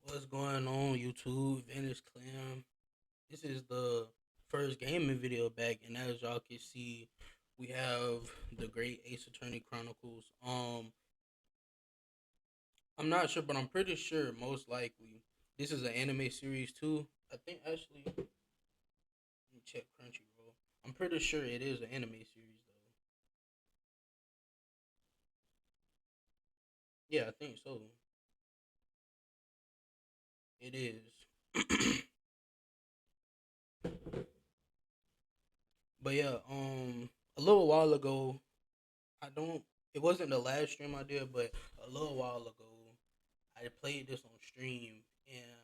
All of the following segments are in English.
What's going on, YouTube? Venice Clam. This is the first gaming video back, and as y'all can see, we have the Great Ace Attorney Chronicles. I'm not sure, but I'm pretty sure, most likely, this is an anime series too. I think actually, let me check Crunchyroll. I'm pretty sure it is an anime series though. Yeah, I think so. It is. But yeah, a little while ago, I don't. It wasn't the last stream I did, but a little while ago, I played this on stream, and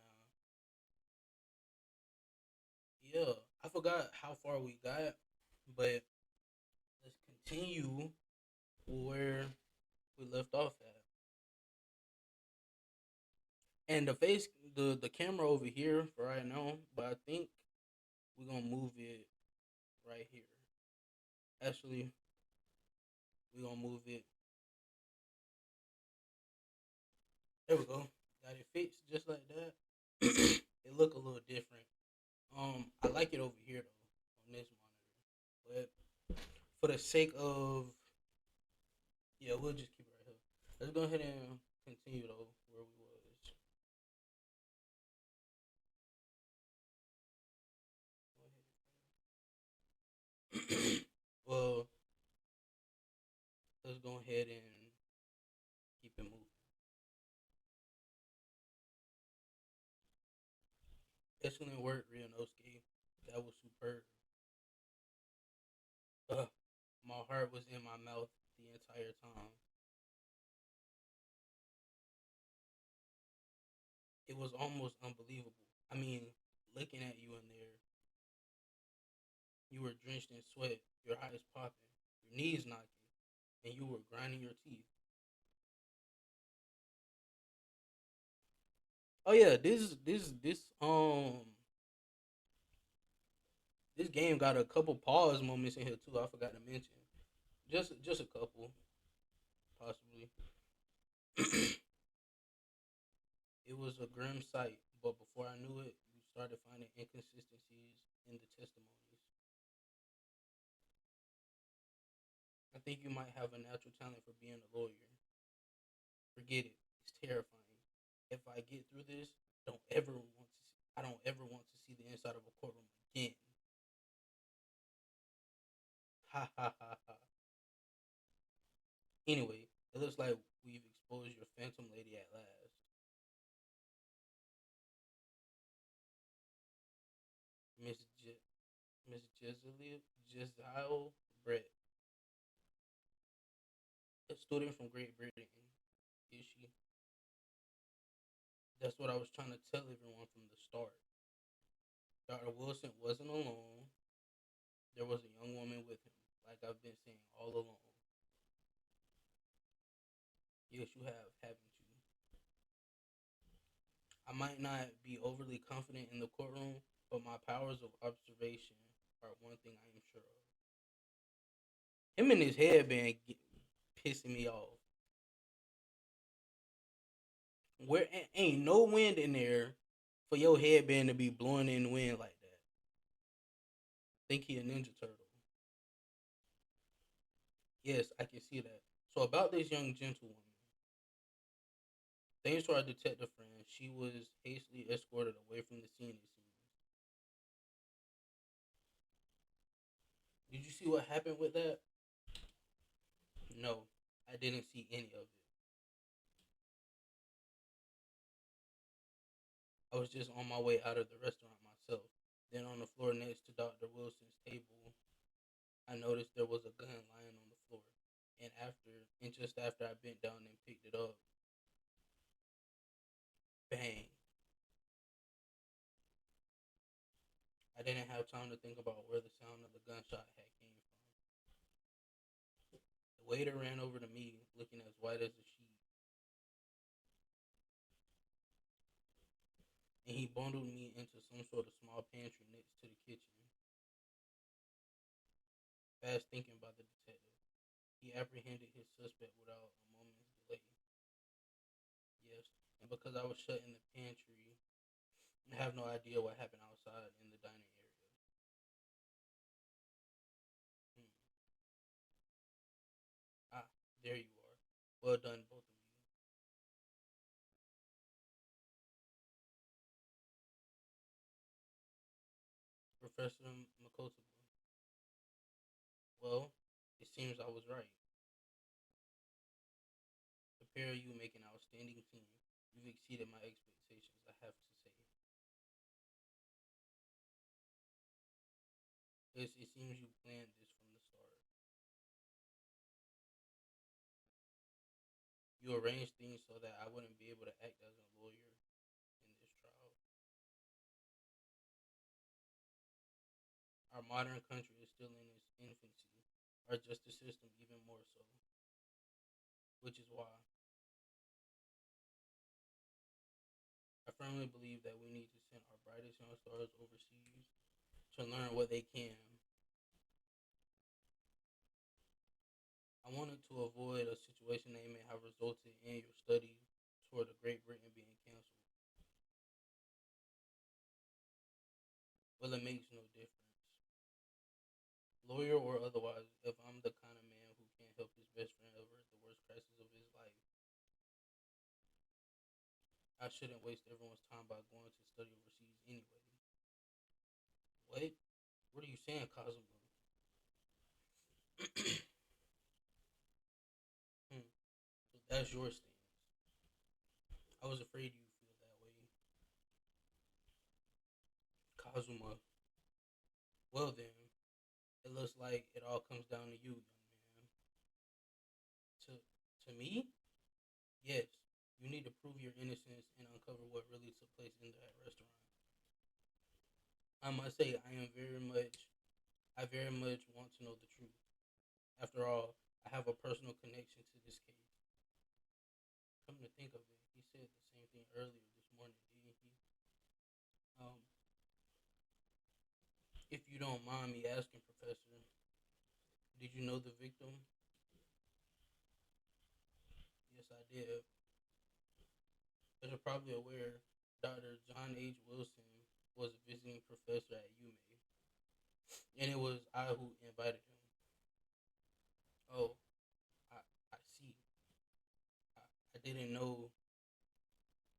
yeah, I forgot how far we got, but let's continue where we left off at. And the camera over here for right now, but I think we're gonna move it right here. Actually, we're gonna move it. There we go. Got it fixed just like that. It look a little different. I like it over here though on this monitor, but for the sake of yeah, we'll just keep it right here. Let's go ahead and continue though where we was. Well, let's go ahead and keep it moving. Excellent work, Ryunosuke. That was superb. Uh, my heart was in my mouth the entire time. It was almost unbelievable. I mean, looking at you in there, you were drenched in sweat, your eyes popping, your knees knocking, and you were grinding your teeth. Oh yeah, this game got a couple pause moments in here too. I forgot to mention. Just a couple, possibly. It was a grim sight, but before I knew it, you started finding inconsistencies in the testimonies. I think you might have a natural talent for being a lawyer. Forget it. It's terrifying. If I get through this, don't ever want to see, I don't ever want to see the inside of a courtroom again. Ha ha ha ha. Anyway, it looks like we've exposed your phantom lady at last. Miss J- Miss Jezile Brett, a student from Great Britain. Is she? That's what I was trying to tell everyone from the start. Dr. Wilson wasn't alone. There was a young woman with him, like I've been saying all along. Yes, you have, haven't you? I might not be overly confident in the courtroom, but my powers of observation are one thing I am sure of. Him and his headband pissing me off. Where ain't no wind in there for your headband to be blowing in the wind like that. Think he a Ninja Turtle. Yes, I can see that. So about this young gentlewoman, thanks to our detective friend, she was hastily escorted away from the scene. It seems. Did you see what happened with that? No, I didn't see any of it. I was just on my way out of the restaurant myself. Then on the floor next to Dr. Wilson's table, I noticed there was a gun lying on the floor. And just after I bent down and picked it up, bang. I didn't have time to think about where the sound of the gunshot had came from. The waiter ran over to me, looking as white as a sheet, and he bundled me into some sort of small pantry next to the kitchen. Fast thinking by the detective. He apprehended his suspect without a moment's delay. Yes, because I was shut in the pantry. I have no idea what happened outside in the dining area. Hmm. Ah, there you are. Well done, both of you. Professor Makotabo. Well, it seems I was right. The pair of you make an outstanding team. You've exceeded my expectations, I have to say. It seems you planned this from the start. You arranged things so that I wouldn't be able to act as a lawyer in this trial. Our modern country is still in its infancy, our justice system even more so, which is why I firmly believe that we need to send our brightest young stars overseas to learn what they can. I wanted to avoid a situation that may have resulted in your study toward the Great Britain being canceled. Well, it makes no difference. Lawyer or otherwise, if I'm the kind of man who can't help his best friend avert the worst crisis of his life, I shouldn't waste everyone's time by going to study overseas anyway. What? What are you saying, Cosmo? Hmm. So that's your stance. I was afraid you feel that way. Kazuma. Well then, it looks like it all comes down to you, young man. To me? Yes. You need to prove your innocence and uncover what really took place in that restaurant. I must say I very much want to know the truth. After all, I have a personal connection to this case. Come to think of it, he said the same thing earlier this morning, didn't he? Um, if you don't mind me asking, Professor, did you know the victim? Yes, I did. As you're probably aware, Dr. John H. Wilson was a visiting professor at UMA, and it was I who invited him. Oh, I, I see. I, I didn't know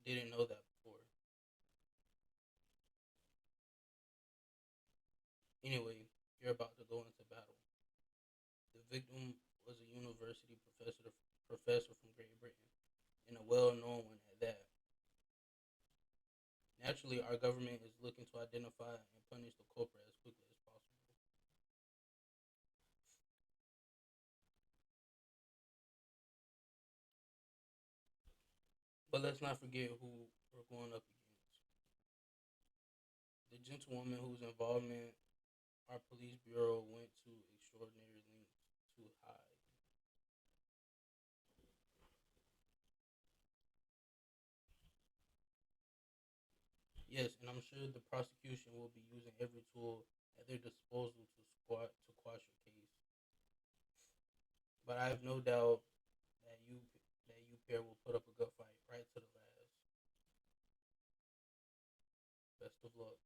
that before. Anyway, you're about to go into battle. The victim was a university professor from Great Britain, and a well-known one at that. Naturally, our government is looking to identify and punish the culprit as quickly as possible. But let's not forget who we're going up against. The gentlewoman whose involvement our police bureau went to extraordinary lengths to hide. Yes, and I'm sure the prosecution will be using every tool at their disposal to quash your case. But I have no doubt that you pair will put up a good fight right to the last. Best of luck.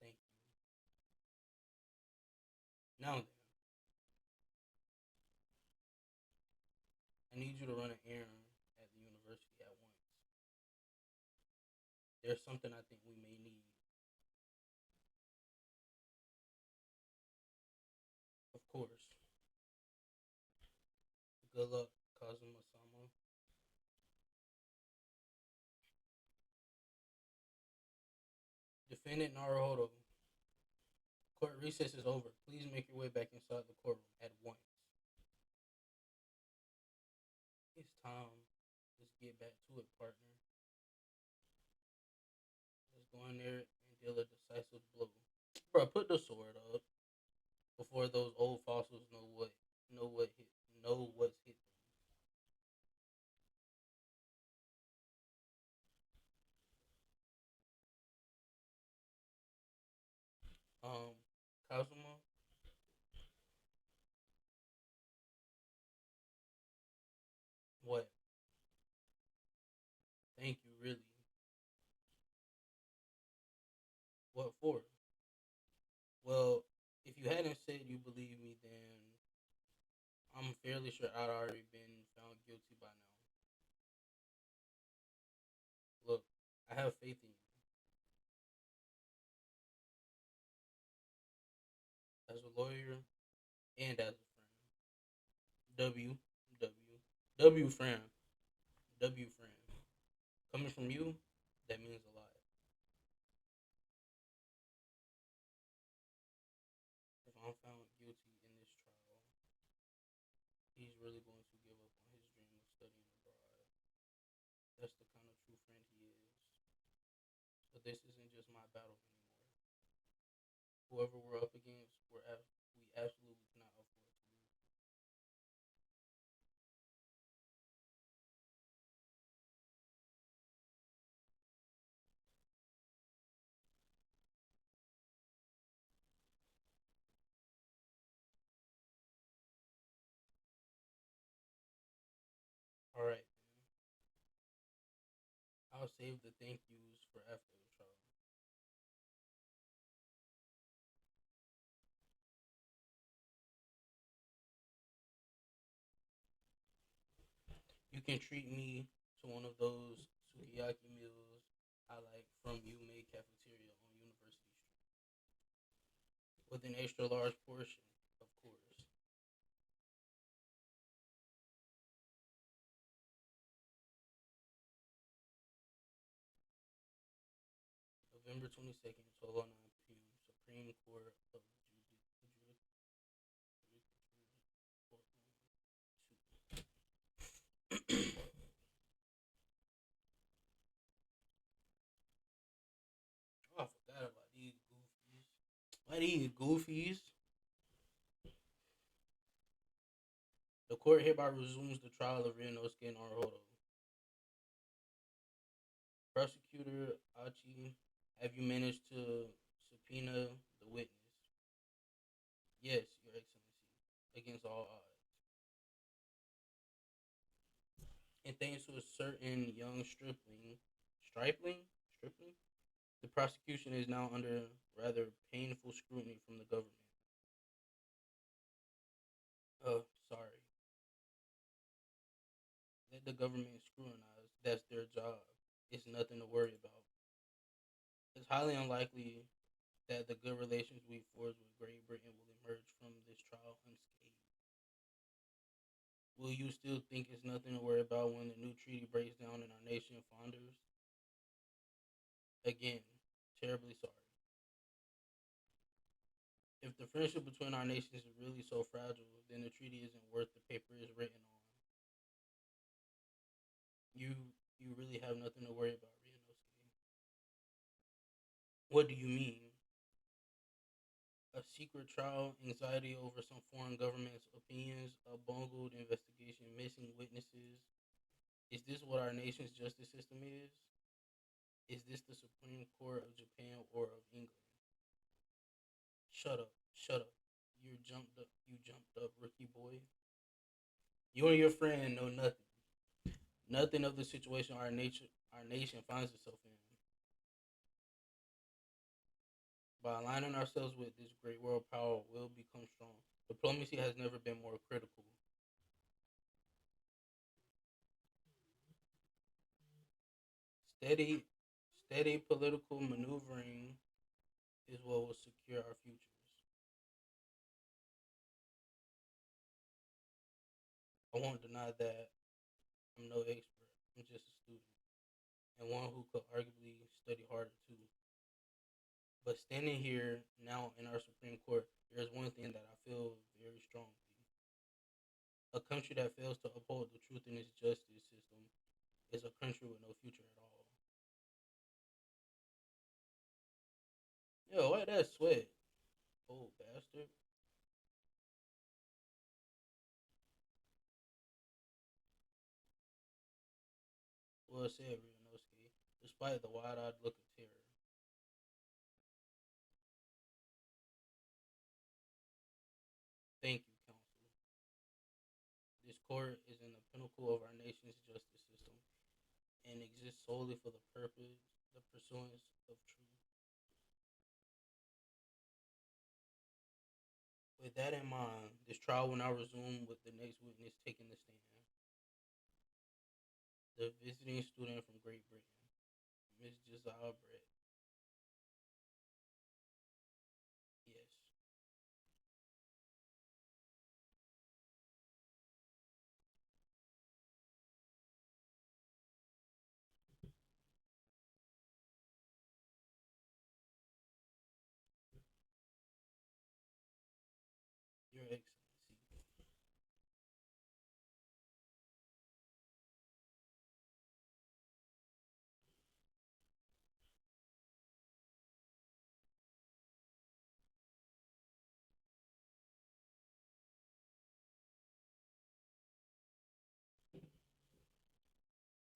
Thank you. Now then, I need you to run an errand at the university at once. There's something I think we may need. Of course. Good luck, Kazuma Sama. Defendant Naruhodo, court recess is over. Please make your way back inside the courtroom at once. It's time. Let's get back to it, partner. Let's go in there and deal a decisive blow. Bro, put the sword up before those old fossils know what hit know what's hit them. Kazuma, what? Well, if you hadn't said you believe me, then I'm fairly sure I'd already been found guilty by now. Look, I have faith in you as a lawyer and as a friend. W, W, W friend, W friend. Coming from you, that means a lot. If I'm found guilty in this trial, he's really going to give up on his dream of studying abroad. That's the kind of true friend he is. So this isn't just my battle anymore. Whoever we're up against, we absolutely cannot afford to lose. All right, I'll save the thank yous for after the trial. You can treat me to one of those sukiyaki meals I like from Yume Cafeteria on University Street with an extra large portion, of course. November 22nd, 12:09 p.m. Supreme Court of Judicature. Oh, I forgot about these goofies. Why these goofies? The court hereby resumes the trial of Ryunosuke Naruhodo. Prosecutor Achi, have you managed to subpoena the witness? Yes, Your Excellency, against all odds. And thanks to a certain young stripling, the prosecution is now under rather painful scrutiny from the government. Sorry. Let the government scrutinize. That's their job. It's nothing to worry about. It's highly unlikely that the good relations we forged with Great Britain will emerge from this trial unscathed. Will you still think it's nothing to worry about when the new treaty breaks down and our nation founders? Again, terribly sorry. If the friendship between our nations is really so fragile, then the treaty isn't worth the paper it's written on. You you really have nothing to worry about, Ryunosuke. What do you mean? A secret trial, anxiety over some foreign government's opinions, a bungled investigation, missing witnesses. Is this what our nation's justice system is? Is this the Supreme Court of Japan or of England? Shut up, shut up. You jumped up, rookie boy. You and your friend know nothing. Nothing of the situation our nation finds itself in. By aligning ourselves with this great world power, we'll become strong. Diplomacy has never been more critical. Steady, steady political maneuvering is what will secure our futures. I won't deny that I'm no expert. I'm just a student and one who could arguably study harder too. But standing here now in our Supreme Court, there's one thing that I feel very strongly. A country that fails to uphold the truth in its justice system is a country with no future at all. Yo, why that sweat? Oh, bastard. Well said, Ryunosuke. Despite the wide eyed look of terror. Thank you, Counsel. This court is in the pinnacle of our nation's justice system and exists solely for the pursuance of truth. With that in mind, this trial will now resume with the next witness taking the stand. The visiting student from Great Britain, Miss Giselle Brett. Yes. Your Excellency.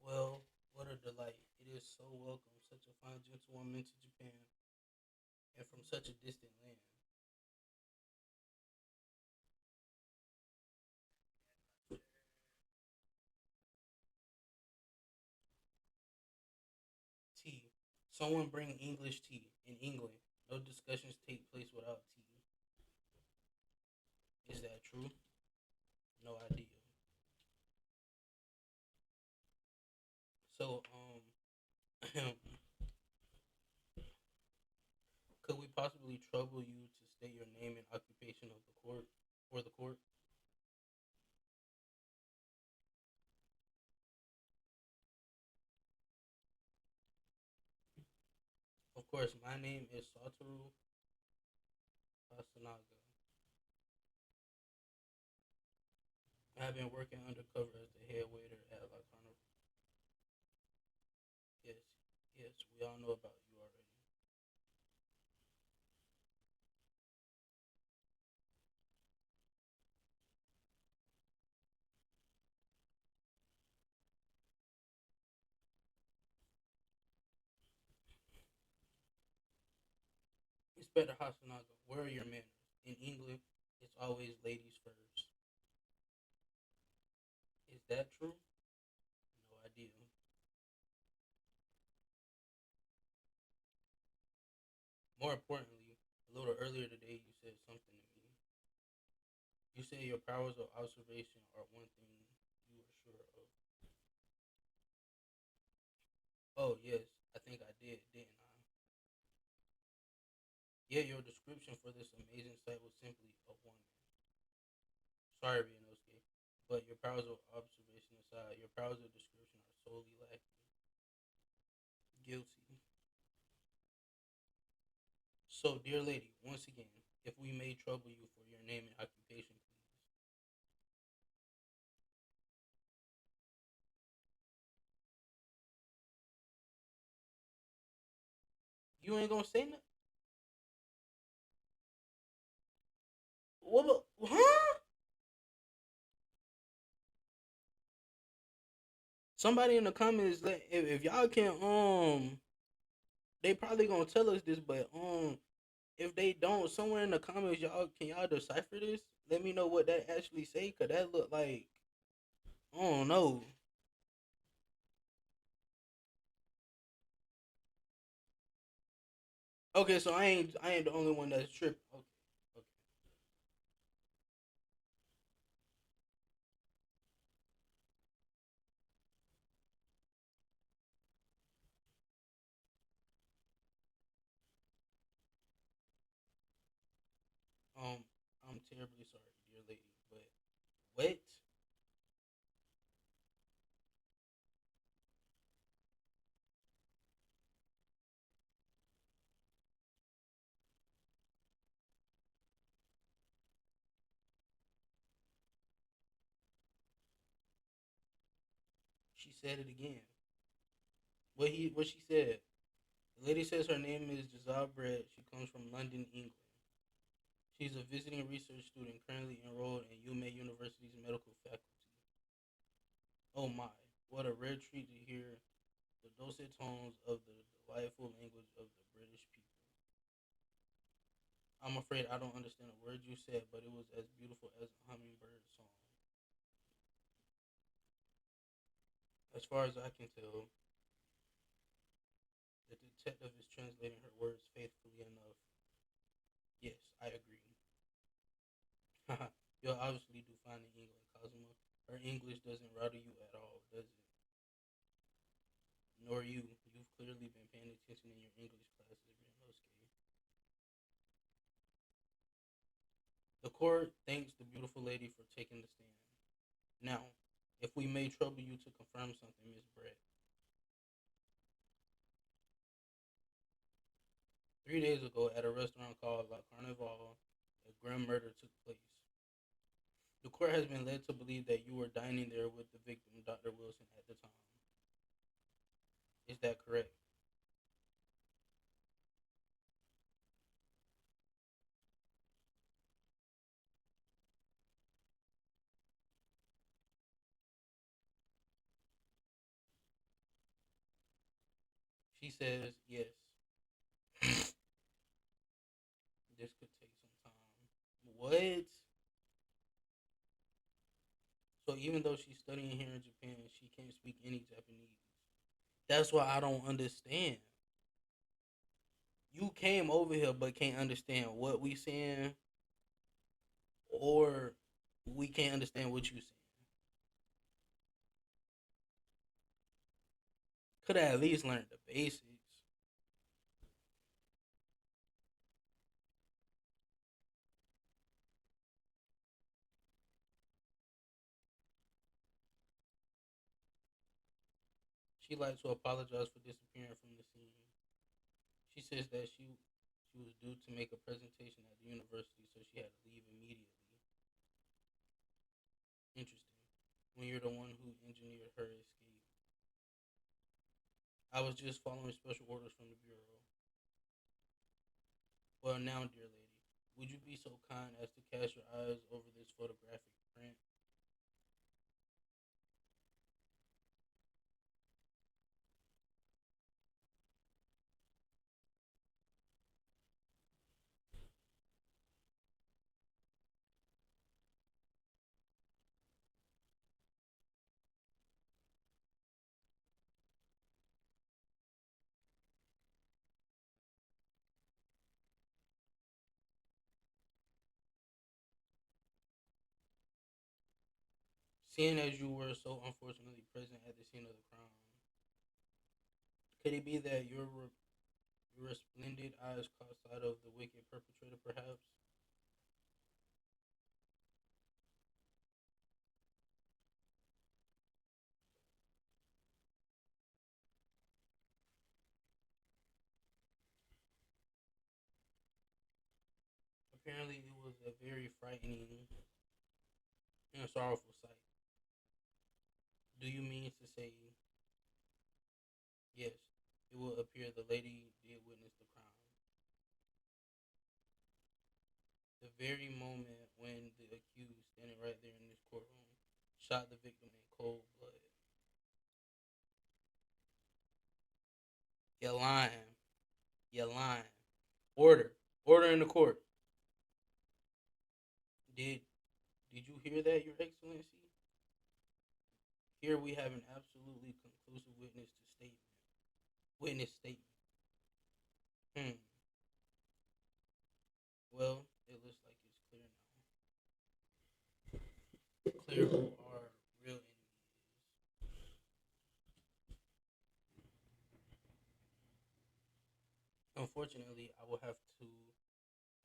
Well, what a delight. It is so welcome, such a fine gentlewoman to Japan, and from such a distant land. Tea. Someone bring English tea. In England, no discussions take place without tea. Is that true? No idea. So, could we possibly trouble you to state your name and occupation of the court or the court? Of course, my name is Satoru Asanaga. I have been working undercover as the head waiter at La Carnival. Yes, yes, we all know about you already. Inspector Hasanaga, where are your manners? In England, it's always ladies first. Is that true? No idea. More importantly, a little earlier today, you said something to me. You said your powers of observation are one thing you are sure of. Oh, yes, I think I did, didn't I? Yeah, your description for this amazing sight was simply a woman. Sorry, Ryunosuke, but your powers of observation aside, your powers of description are solely lacking. Guilty. So, dear lady, once again, if we may trouble you for your name and occupation, please. You ain't gonna say nothing? What? Huh? Somebody in the comments, if y'all can, they probably gonna tell us this, but if they don't, somewhere in the comments, y'all decipher this? Let me know what that actually say, cause that look like I don't know. Okay, so I ain't the only one that's tripping. Okay, okay. Um, I'm terribly sorry, dear lady, but what? She said it again. What she said? The lady says her name is Giselle Brett. She comes from London, England. She's a visiting research student currently enrolled in UMA University's medical faculty. Oh my, what a rare treat to hear the dulcet tones of the delightful language of the British people. I'm afraid I don't understand a word you said, but it was as beautiful as a hummingbird song. As far as I can tell, the detective is translating her words faithfully enough. Yes, I agree. You'll obviously do fine in England, Cosmo. Her English doesn't rattle you at all, does it? Nor you. You've clearly been paying attention in your English classes, Rimnosuke. The court thanks the beautiful lady for taking the stand. Now, if we may trouble you to confirm something, Miss Brett. 3 days ago, at a restaurant called La Carnival, a grim murder took place. The court has been led to believe that you were dining there with the victim, Dr. Wilson, at the time. Is that correct? She says yes. This could take some time. What? So even though she's studying here in Japan, she can't speak any Japanese. That's what I don't understand. You came over here but can't understand what we saying, or we can't understand what you saying. Could have at least learned the basics. She like to apologize for disappearing from the scene. She says that she was due to make a presentation at the university, so she had to leave immediately. Interesting. When you're the one who engineered her escape. I was just following special orders from the bureau. Well, now, dear lady, would you be so kind as to cast your eyes over this photographic print? Seeing as you were so unfortunately present at the scene of the crime, could it be that your resplendent eyes caught sight of the wicked perpetrator, perhaps? Apparently, it was a very frightening and sorrowful sight. Do you mean to say, yes, it will appear the lady did witness the crime? The very moment when the accused, standing right there in this courtroom, shot the victim in cold blood. You're lying. You're lying. Order. Order in the court. Did did you hear that, Your Excellency? Here we have an absolutely conclusive witness statement. Hmm. Well, it looks like it's clear now. Clear who our real enemy is. Unfortunately, I will have to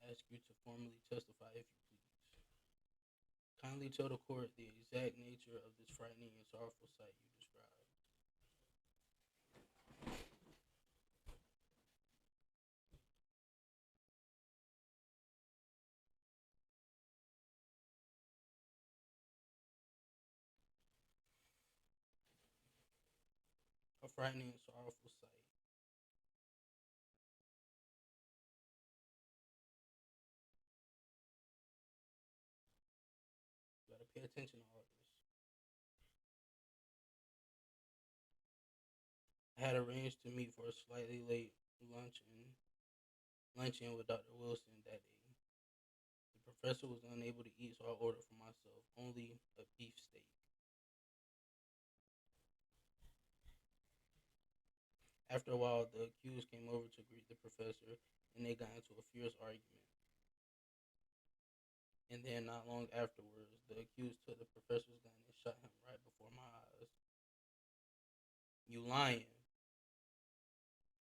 ask you to formally testify if you please. Kindly tell the court the exact nature of this frightening and sorrowful sight you described. A frightening and sorrowful sight. You gotta pay attention to all this. I had arranged to meet for a slightly late luncheon with Dr. Wilson that day. The professor was unable to eat, so I ordered for myself only a beef steak. After a while, the accused came over to greet the professor, and they got into a fierce argument. And then not long afterwards, the accused took the professor's gun and shot him right before my eyes. You lying.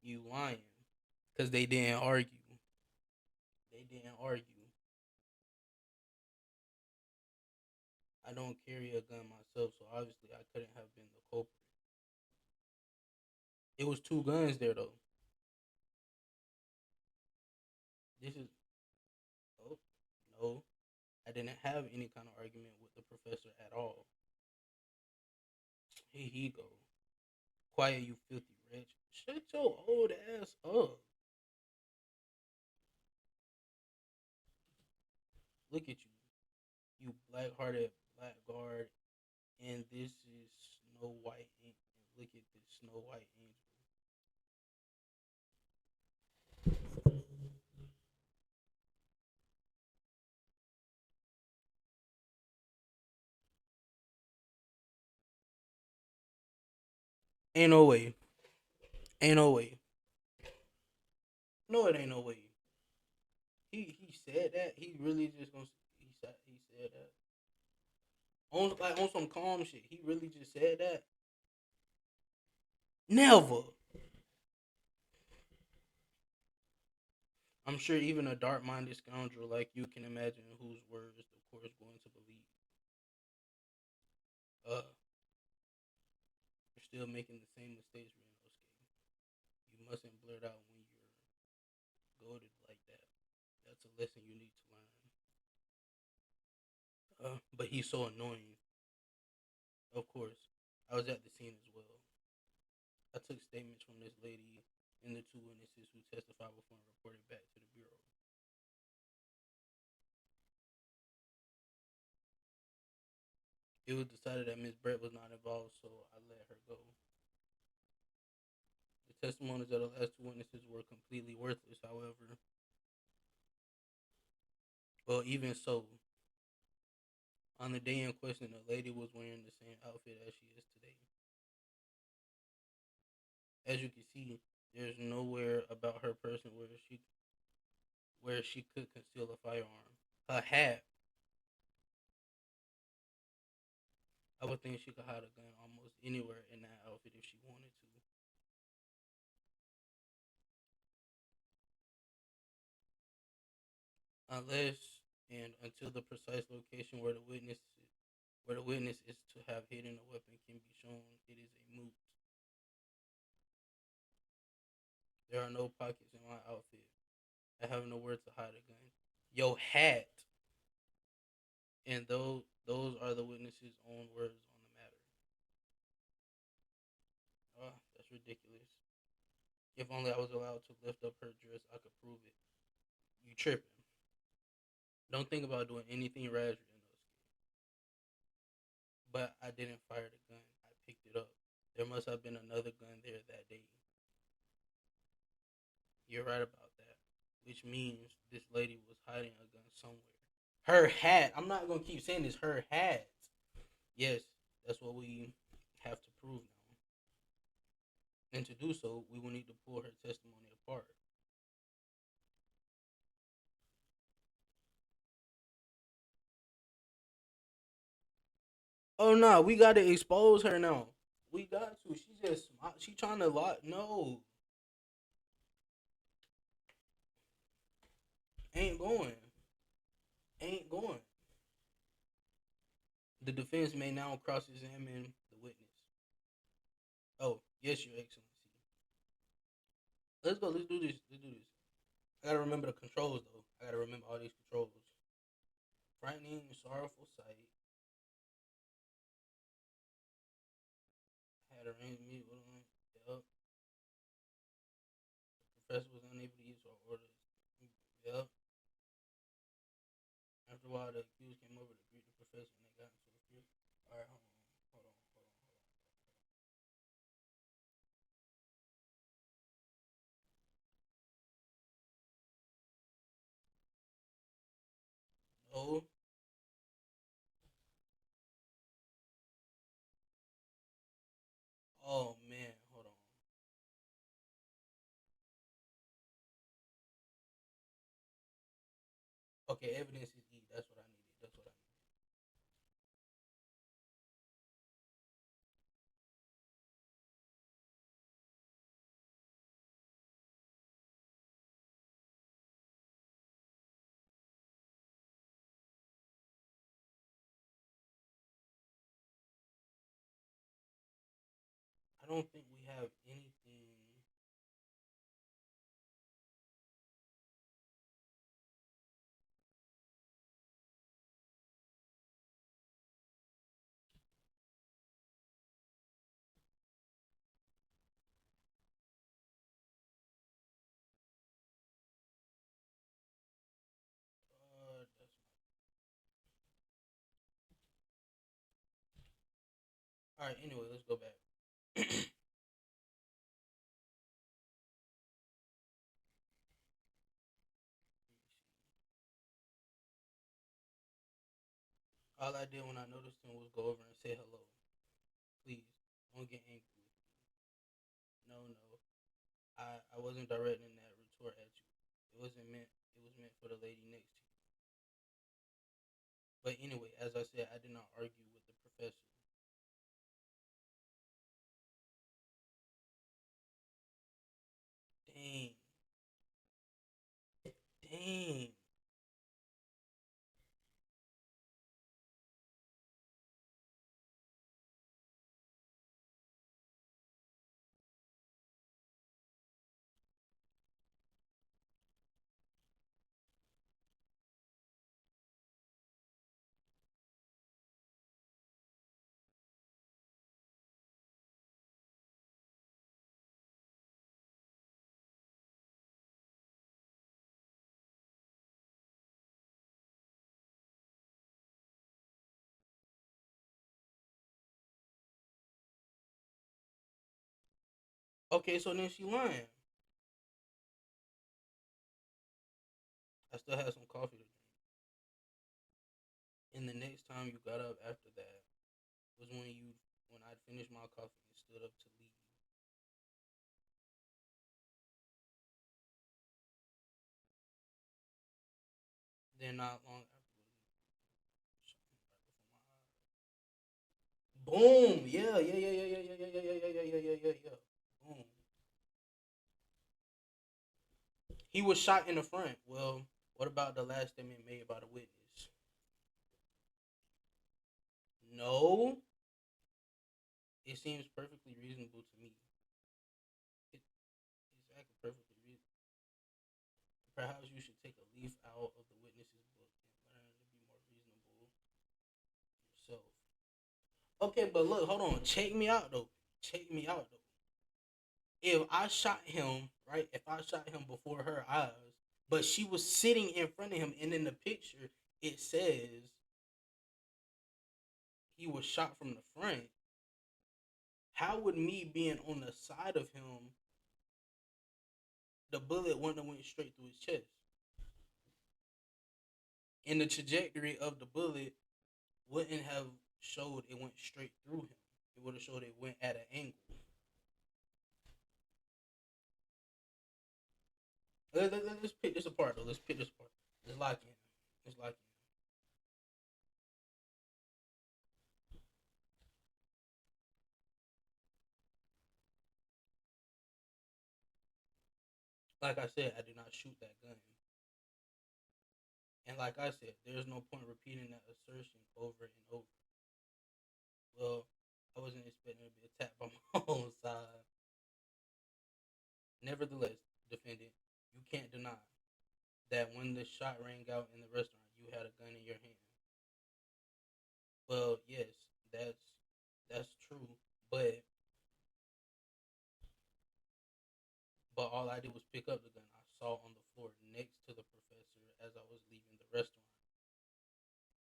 You lying. Because they didn't argue. They didn't argue. I don't carry a gun myself, so obviously I couldn't have been the culprit. It was two guns there though. This is oh no. I didn't have any kind of argument with the professor at all. Here he go. Quiet, you filthy wretch. Shut your old ass up. Look at you. You black hearted blackguard. And this is Snow White Ink. And look at this Snow White Angel. Ain't no way. Ain't no way. No, it ain't no way. He said that. He really just gonna he said that. On some calm shit. He really just said that. Never. I'm sure even a dark minded scoundrel like you can imagine whose words the court is going to believe. You're still making the same mistakes, Renosuke. You mustn't blurt out when you're goaded like that. That's a lesson you need to learn. But he's so annoying. Of course, I was at the scene as well. I took statements from this lady and the two witnesses who testified before and reported back to the bureau. It was decided that Miss Brett was not involved, so I let her go. The testimonies of the last two witnesses were completely worthless, however. Well, even so, on the day in question, the lady was wearing the same outfit as she is today. As you can see, there's nowhere about her person where she could conceal a firearm. Her hat. I would think she could hide a gun almost anywhere in that outfit if she wanted to. Unless and until the precise location where the witness is to have hidden a weapon can be shown, it is a moot. There are no pockets in my outfit. I have nowhere to hide a gun. Yo, hat. And those are the witness's own words on the matter. Oh, that's ridiculous. If only I was allowed to lift up her dress, I could prove it. You tripping. Don't think about doing anything rash, but I didn't fire the gun. I picked it up. There must have been another gun there that day. You're right about that. Which means this lady was hiding a gun somewhere. Her hat. I'm not gonna keep saying this. Her hat. Yes, that's what we have to prove now. And to do so, we will need to pull her testimony apart. Oh no, we gotta expose her now. We got to. She trying to lie. No, ain't going. Ain't going. The defense may now cross-examine the witness. Oh, yes, Your Excellency. Let's go. Let's do this. Let's do this. I gotta remember the controls though. I gotta remember all these controls. Frightening, sorrowful sight. Had a range meet with him. Yup. The professor was unable to use her orders. Yup. After a while, the accused came over to greet the professor and they got into a fear. Alright, hold on. Hold on. Hold on. Hold on. No. Oh man, hold on. Okay, evidence is E. That's what I needed. I don't think we have anything. That's all right. Anyway, let's go back. All I did when I noticed him was go over and say hello. Please don't get angry with me. No, no. I wasn't directing that retort at you. It wasn't meant. It was meant for the lady next to you. But anyway, as I said, I did not argue with the professor. Dang. Dang. Okay, so then she lying. I still had some coffee to drink. And the next time you got up after that was when I'd finished my coffee and stood up to leave. Then not long afterwards, right before my eyes. Boom! Yeah, yeah, yeah, yeah, yeah, yeah, yeah, yeah, yeah, yeah, yeah, yeah, yeah, yeah. Boom. He was shot in the front. Well, what about the last statement made by the witness? No, it seems perfectly reasonable to me. It, it's actually perfectly reasonable. Perhaps you should take a leaf out of the witness's book and learn to be more reasonable yourself. Okay, but look, hold on. Check me out though. Check me out though. If I shot him, right? If I shot him before her eyes, but she was sitting in front of him, and in the picture it says he was shot from the front. How would me being on the side of him, the bullet wouldn't have went straight through his chest? And the trajectory of the bullet wouldn't have showed it went straight through him. It would have showed it went at an angle. Let's pick this apart though. Let's pick this apart. Let's lock in. Let's lock in. Like I said, I did not shoot that gun. And like I said, there's no point repeating that assertion over and over. Well, I wasn't expecting to be attacked by my own side. Nevertheless, defendant, you can't deny that when the shot rang out in the restaurant, you had a gun in your hand. Well, yes, that's true, but all I did was pick up the gun I saw on the floor next to the professor as I was leaving the restaurant.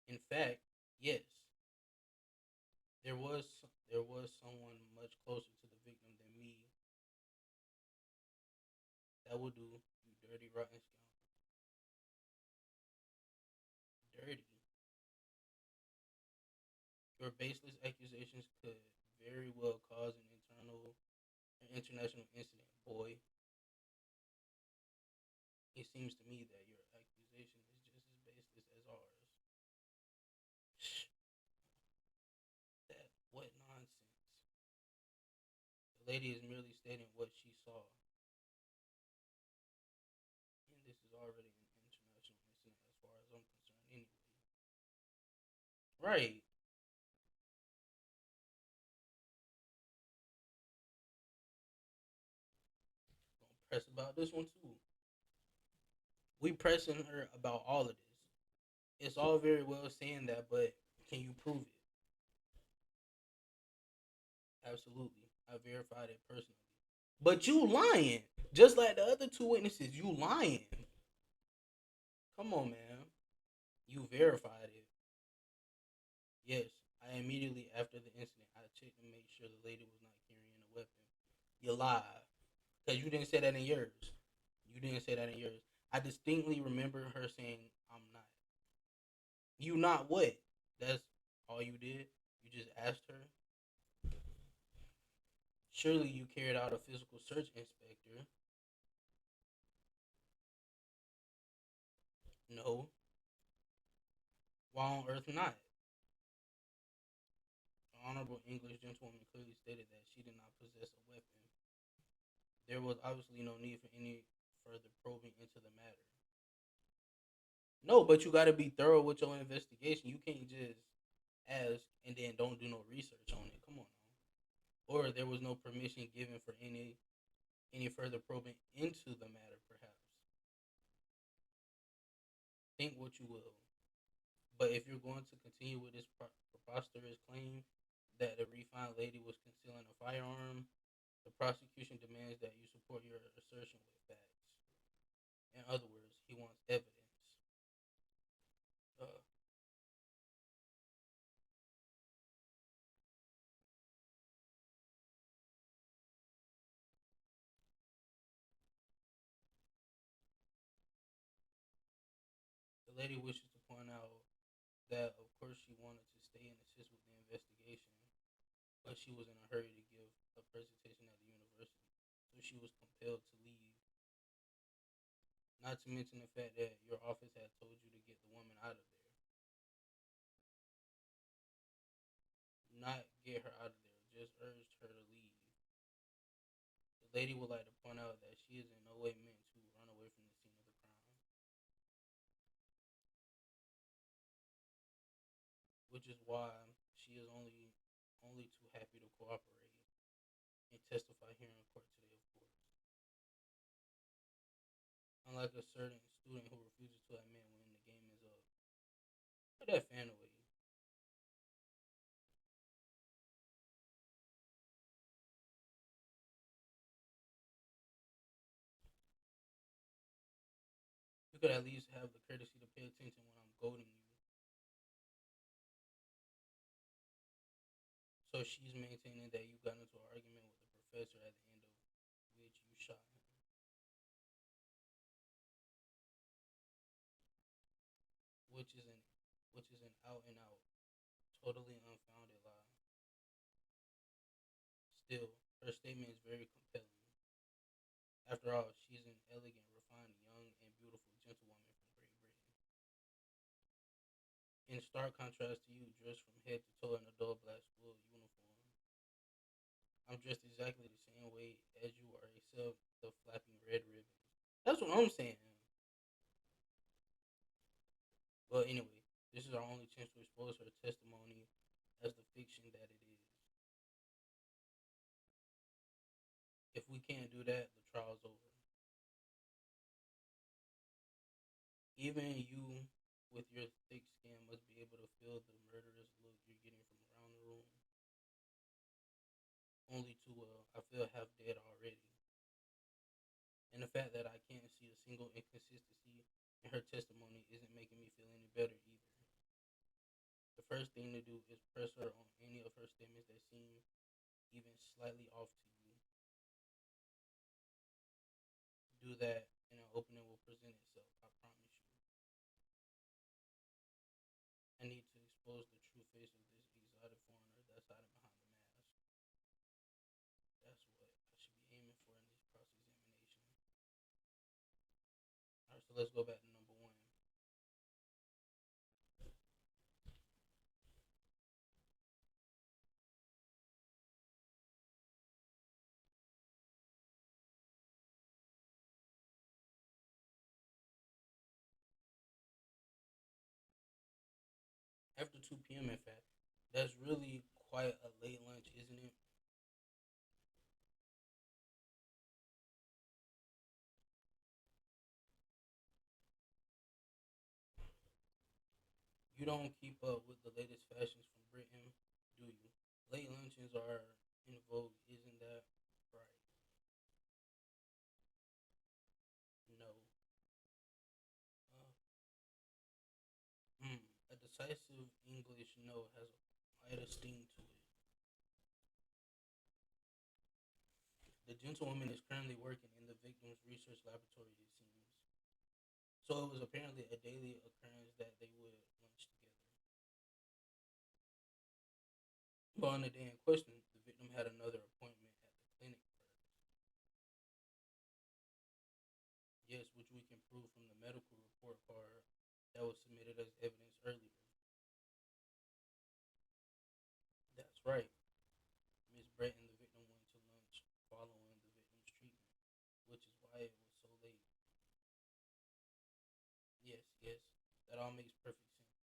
In fact, yes, there was someone much closer to the victim than me. That will do, you dirty rotten scoundrel. Dirty. Your baseless accusations could very well cause an international incident, boy. It seems to me that your accusation is just as baseless as ours. That what nonsense. The lady is merely stating what she saw, and this is already an international incident as far as I'm concerned, anyway. Right. press about this one too. We pressing her about all of this. It's all very well saying that, but can you prove it? Absolutely. I verified it personally. But you lying. Just like the other two witnesses, you lying. Come on, man. You verified it. Yes. I immediately after the incident I checked to make sure the lady was not carrying a weapon. You lied. Because you didn't say that in yours. You didn't say that in yours. I distinctly remember her saying, I'm not. You not what? That's all you did? You just asked her? Surely you carried out a physical search, Inspector. No. Why on earth not? The Honorable English gentlewoman clearly stated that she did not possess a weapon. There was obviously no need for any further probing into the matter. No, but you got to be thorough with your investigation. You can't just ask and then don't do no research on it. Come on now. Or there was no permission given for any further probing into the matter. Perhaps think what you will. But if you're going to continue with this preposterous claim that the refined lady was concealing a firearm, the prosecution demands that you support your assertion with facts. In other words, he wants evidence. Uh, the lady wishes to point out that, of course, she wanted to stay and assist with the investigation, but she was in a hurry to give a presentation at the university, so she was compelled to leave. Not to mention the fact that your office had told you to get the woman out of there. Not get her out of there, just urged her to leave. The lady would like to point out that she is in no way meant to run away from the scene of the crime, which is why she is only too happy to cooperate and testify here in court today, of course. Unlike a certain student who refuses to admit when the game is up. Put that fan away. You could at least have the courtesy to pay attention when I'm goading you. So she's maintaining that you got into an argument with the professor at the end of which you shot him, which is an which is an out and out, totally unfounded lie. Still, her statement is very compelling. After all, she's an elegant, refined, young, and beautiful gentlewoman from Great Britain. In stark contrast to you, dressed from head to toe in a dull black school uniform. I'm dressed exactly the same way as you are, except the flapping red ribbons. That's what I'm saying. But anyway, this is our only chance to expose her testimony as the fiction that it is. If we can't do that, the trial's over. Even you, with your thick skin, must be able to feel the murderous look you're getting from around the room. Only too well. I feel half dead already. And the fact that I can't see a single inconsistency in her testimony isn't making me feel any better either. The first thing to do is press her on any of her statements that seem even slightly off to you. Do that, and an opening will present itself. I promise you. I need to expose the true face of this exotic foreigner that's hiding behind the mask. That's what I should be aiming for in this cross examination. Alright, so let's go back to number one. After 2 p.m., in fact, that's really quite a late lunch, isn't it? You don't keep up with the latest fashions from Britain, do you? Late luncheons are in vogue, isn't that right? No. Uh, hmm. A decisive English no has quite a sting to it. The gentlewoman is currently working in the victim's research laboratory, it seems. So it was apparently a daily occurrence that they would lunch together. But on the day in question, the victim had another appointment at the clinic first. Yes, which we can prove from the medical report card that was submitted as evidence earlier. That's right. Miss Brett and the victim went to lunch following the victim's treatment, which is why it was so late. Yes, yes, that all makes perfect sense.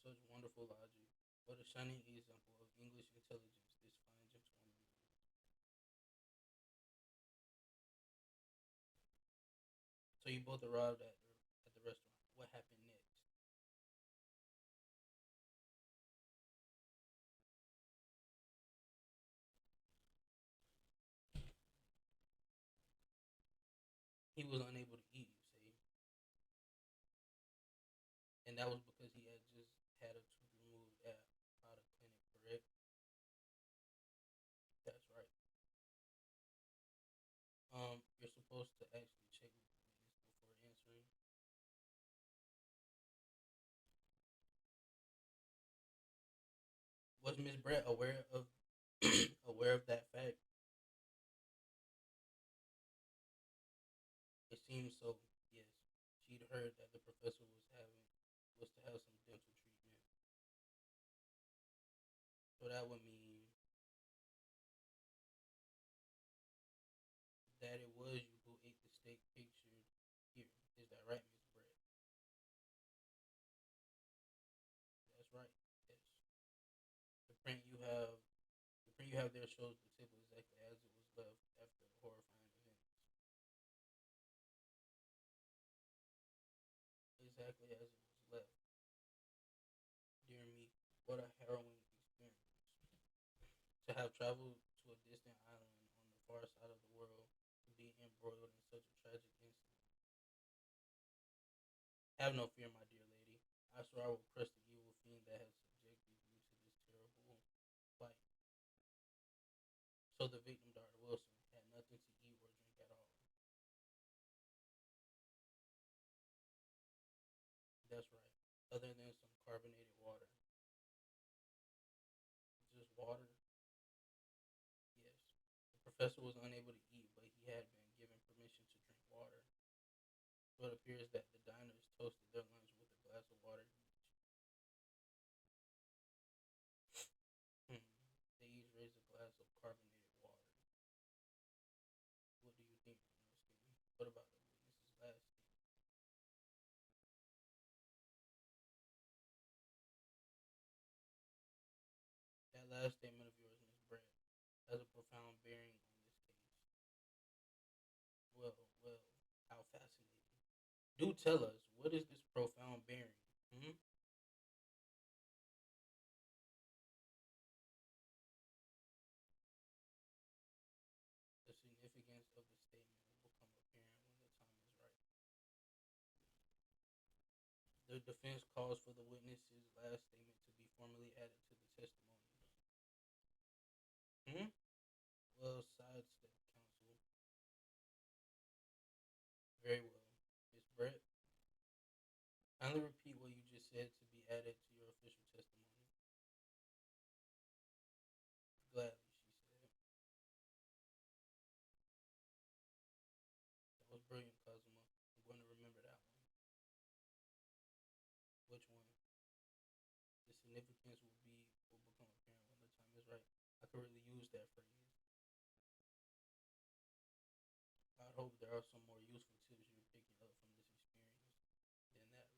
Such wonderful logic. What a shining example of English intelligence this fine gentlewoman. So you both arrived at the restaurant. What happened next? He was unable to eat, you say, and that was because he had just had a tooth removed at out of clinic, correct? That's right. You're supposed to actually check with the witness before answering. Was Miss Brett aware of aware of that fact? It seems so. Yes, she'd heard that the professor was to have some dental treatment. So that would mean that it was you who ate the steak pictured here. Is that right, Miss Brett? That's right. Yes. The print you have the print you have there shows the table exactly as it was left after the horrifying events. Exactly as it was left. Dear me, what a harrowing experience. To have traveled to a distant island on the far side of the world to be embroiled in such a tragic incident. Have no fear, my dear lady. I swear I will crush the evil fiend that has subjected you to this terrible plight. So the victim, Dr. Wilson, had nothing to eat or drink at all. That's right. Other than some carbonated water. Just water? Yes. The professor was unable to eat, but he had been given permission to drink water. So it appears that the diners toasted their lunch with a glass of water each. Hmm. They each raised a glass of carbonated water. What do you think, Skinny? What about the witness's last statement? That last statement of yours, Miss Brett, has a profound bearing on this case. Well, well, how fascinating. Do tell us, what is this profound bearing? Hmm? The significance of the statement will become apparent when the time is right. The defense calls for the witness's last statement to be formally added to the testimony. Hmm? Well, sidestep counsel. Very well. Miss Brett, kindly repeat what you just said to be added to your official testimony. Gladly, she said. That was brilliant, Kazuma. I'm going to remember that one. Which one? The significance will become apparent when the time is right. I could really use that phrase. I hope there are some more useful tips you're picking up from this experience than that.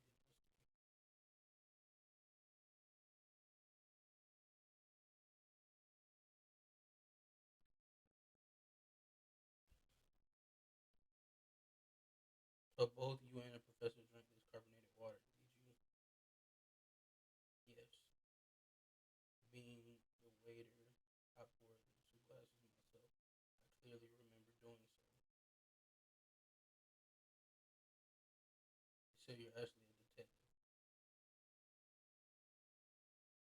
So both you and the professor drank this carbonated water, did you? until you're actually a detective.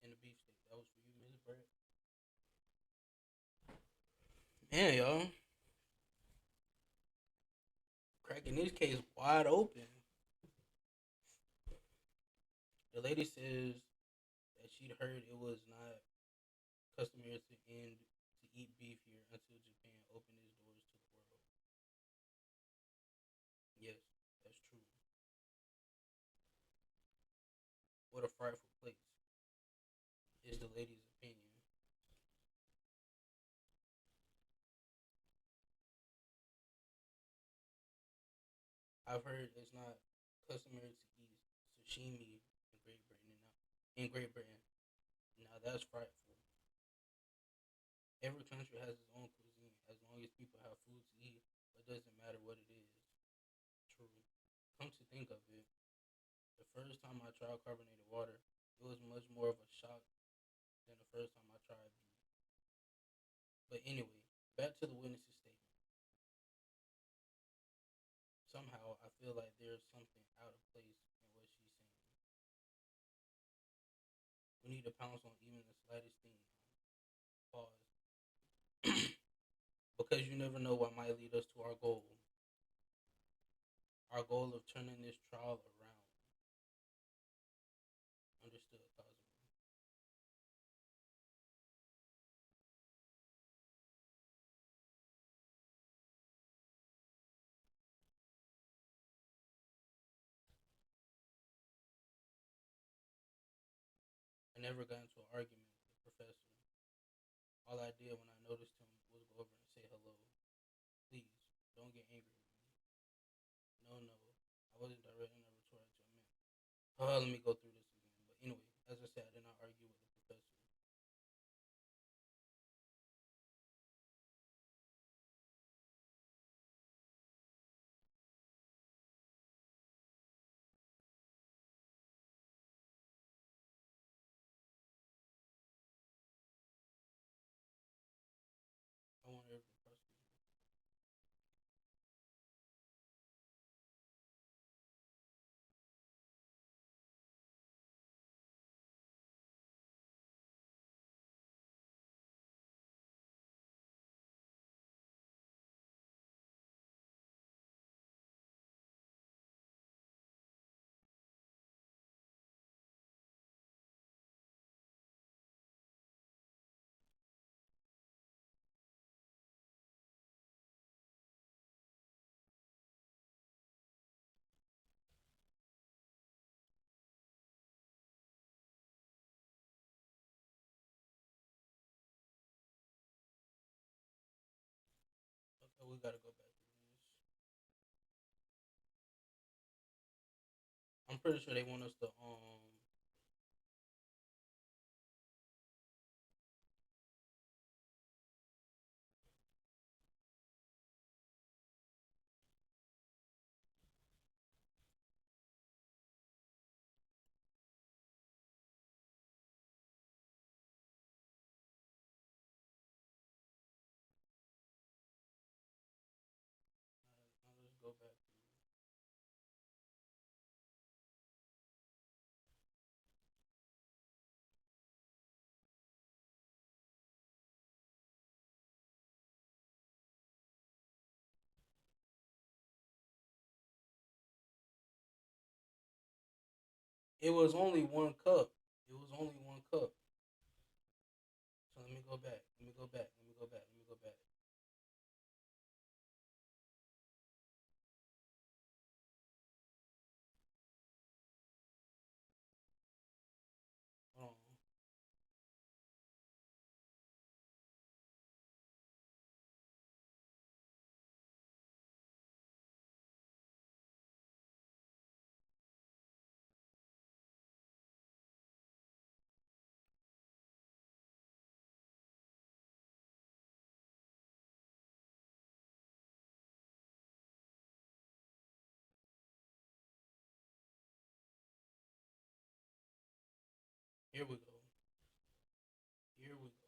And the beefsteak, that was for you, Miss Brett. Man, y'all, cracking this case wide open. The lady says that she'd heard it was not customary to eat beef here until Japan opened its doors to the world. Yes, that's true. What a frightful place is the lady's opinion. I've heard it's not customary to eat sashimi in Great Britain. Now that's frightful. Every country has its own cuisine as long as people have food to eat. It doesn't matter what it is. True. Come to think of it, the first time I tried carbonated water, it was much more of a shock than the first time I tried beef. But anyway, back to the witness's statement. Somehow I feel like there's something out of place in what she's saying. We need to pounce on even the slightest thing. Pause. Because you never know what might lead us to our goal. Our goal of turning this trial around. Understood, Cosmo. I never got into an argument with the professor. All I did when I noticed him was go over and say hello. Please, don't get angry with me. No, no. I wasn't directing a retort at your man. Let me go through this again. But anyway, as I said, I did not argue with the professor. I want every person. Okay, we gotta go back through this. I'm pretty sure they want us to let's go back through. It was only one cup. It was only one cup. So let me go back. Let me go back. Let me go back. Let me go back. Hold on. Here we go. Here we go.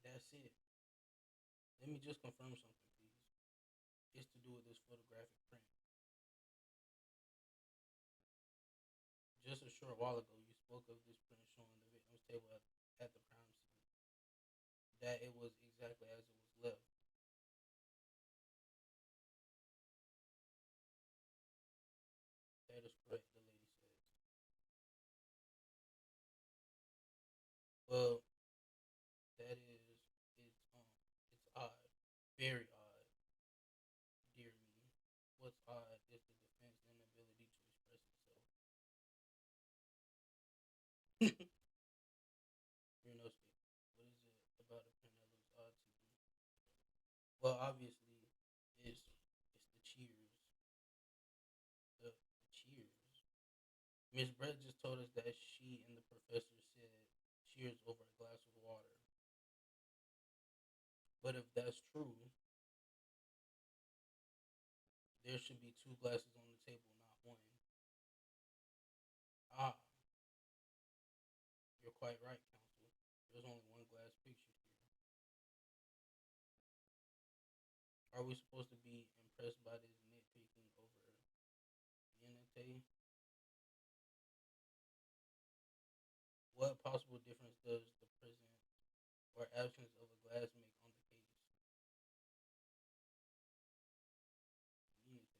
That's it. Let me just confirm something, please. It's to do with this photographic print. Just a short while ago, you spoke of this print showing the victim's table at the crime scene. That it was exactly as it was left. That is correct, the lady says. Well, that is it's odd. Very odd, dear me. What's odd is the defense inability to express itself. Renoski, what is it about the print that looks odd to you? Well, obviously, it's the cheers. The cheers. Miss Brett just told us that she and the professor said cheers over a glass of water. But if that's true, there should be two glasses on the table, not one. Ah, you're quite right, counsel. There's only one glass pictured here. Are we supposed to be impressed by this nitpicking over Yenete? What possible difference does the presence or absence of a glass make on the case? Yenete.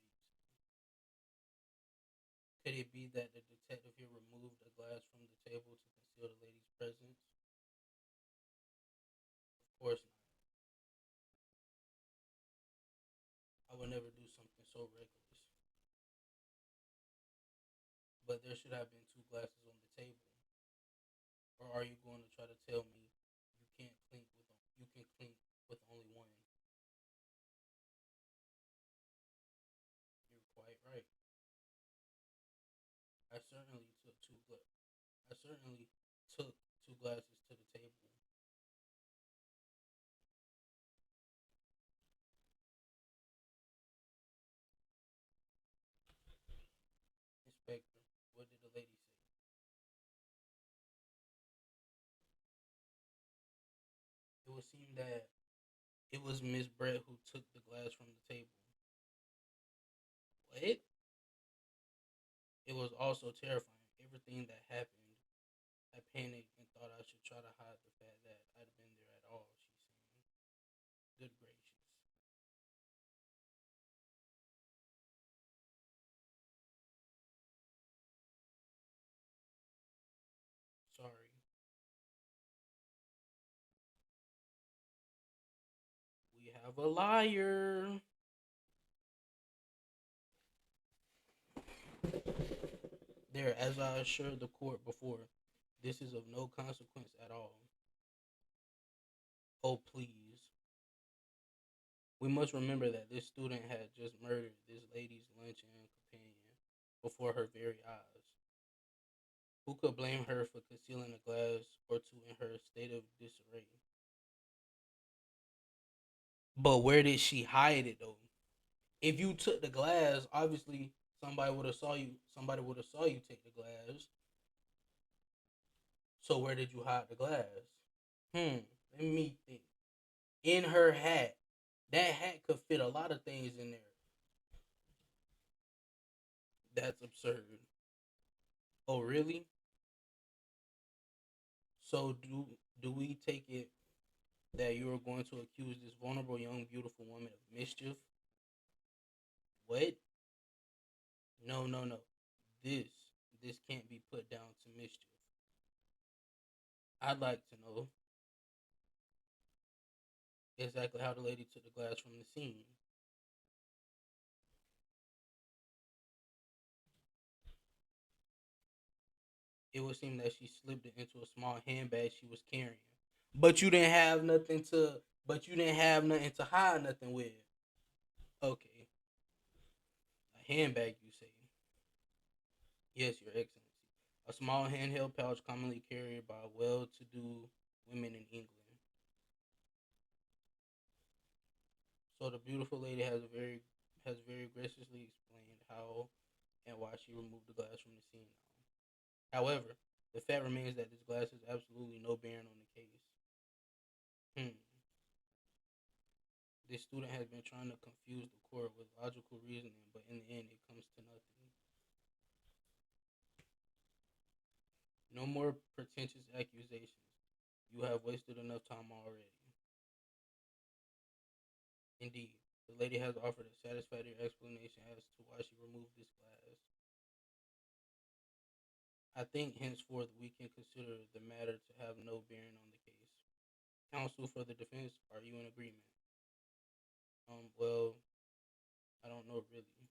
Could it be that the detective here removed a glass from the table to conceal the lady's presence? Of course not. I would never do something so reckless. But there should have been two glasses on the table. Or are you going to try to tell me you can clink with only one? You're quite right. I certainly took two gla- I certainly took two glasses to the table. Inspector, what did the lady say? It would seem that it was Miss Brett who took the glass from the table. What? It was also terrifying. Everything that happened, I panicked and thought I should try to hide the fact that I'd been there at all, she's saying. Good gracious. Sorry. We have a liar. There, as I assured the court before, this is of no consequence at all. Oh, please. We must remember that this student had just murdered this lady's luncheon companion before her very eyes. Who could blame her for concealing a glass or two in her state of disarray? But where did she hide it though? If you took the glass, obviously somebody would have saw you. Somebody would have saw you take the glass. So where did you hide the glass? Let me think. In her hat. That hat could fit a lot of things in there. That's absurd. Oh, really? So do we take it that you are going to accuse this vulnerable young beautiful woman of mischief? What? No, no, no. This this can't be put down to mischief. I'd like to know exactly how the lady took the glass from the scene. It would seem that she slipped it into a small handbag she was carrying. But you didn't have nothing to hide nothing with. Okay. A handbag you say. Yes, Your Excellency. A small handheld pouch commonly carried by well to do women in England. So the beautiful lady has very graciously explained how and why she removed the glass from the scene now. However, the fact remains that this glass has absolutely no bearing on the case. Hmm. This student has been trying to confuse the court with logical reasoning, but in the end, it comes to nothing. No more pretentious accusations. You have wasted enough time already. Indeed, the lady has offered a satisfactory explanation as to why she removed this glass. I think henceforth we can consider the matter to have no bearing on the case. Counsel for the defense, are you in agreement? Well, I don't know really.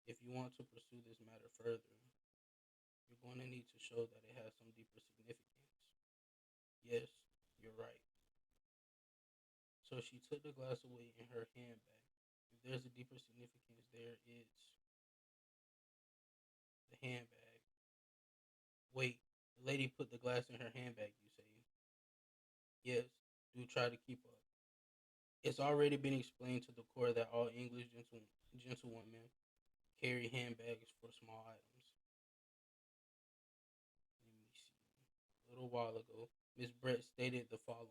If you want to pursue this matter further, you're going to need to show that it has some deeper significance. Yes, you're right. So she took the glass away in her handbag. If there's a deeper significance there, it's the handbag. Wait, the lady put the glass in her handbag, you say? Yes, do try to keep up. It's already been explained to the court that all English gentlewomen carry handbags for small items. Let me see. A little while ago, Miss Brett stated the following.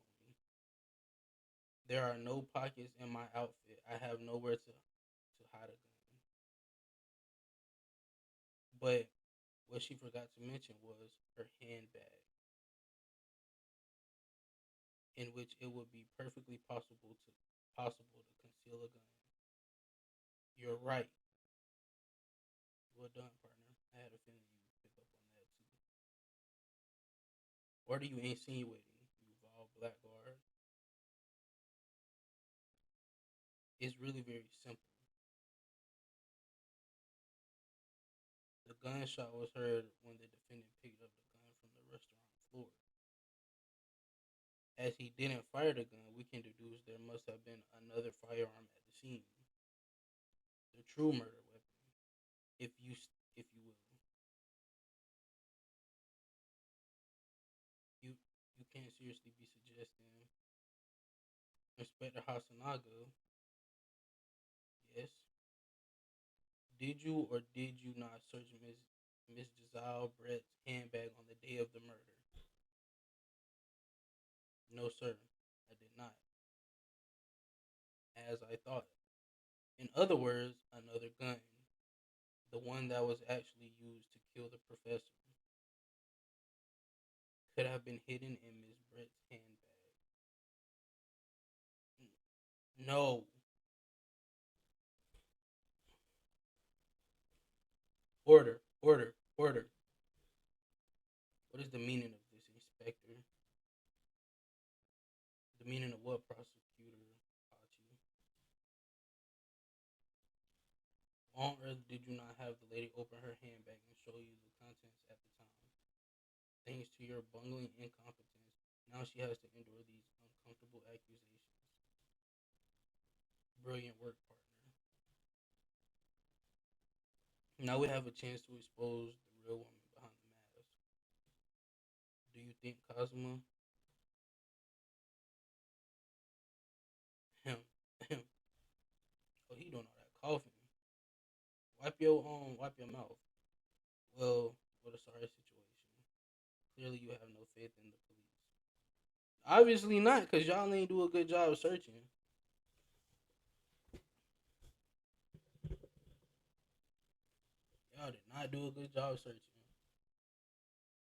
There are no pockets in my outfit. I have nowhere to hide a gun. But what she forgot to mention was her handbag, in which it would be perfectly possible to conceal a gun. You're right. Well done, partner. I had a feeling you would pick up on that too. What are you insinuating, you Vol Blackguard? It's really very simple. The gunshot was heard when the defendant picked up the gun from the restaurant floor. As he didn't fire the gun, we can deduce there must have been another firearm at the scene. The true murder weapon, if you will. You can't seriously be suggesting Inspector Hasanaga. Yes. Did you or did you not search Miss Giselle Brett's handbag on the day of the murder? No, sir, I did not. As I thought. In other words, another gun. The one that was actually used to kill the professor could have been hidden in Miss Brett's handbag. No. Order, order, order. What is the meaning of this, Inspector? The meaning of what, Prosecutor Hachi? On earth did you not have the lady open her handbag and show you the contents at the time? Thanks to your bungling incompetence, now she has to endure these uncomfortable accusations. Brilliant work, partner. Now we have a chance to expose the real woman behind the mask. Do you think Cosmo? Him. Him. Oh, he doing all that coughing. Wipe your mouth. Well, what a sorry situation. Clearly you have no faith in the police. Obviously not, because y'all ain't do a good job of searching. Y'all did not do a good job of searching.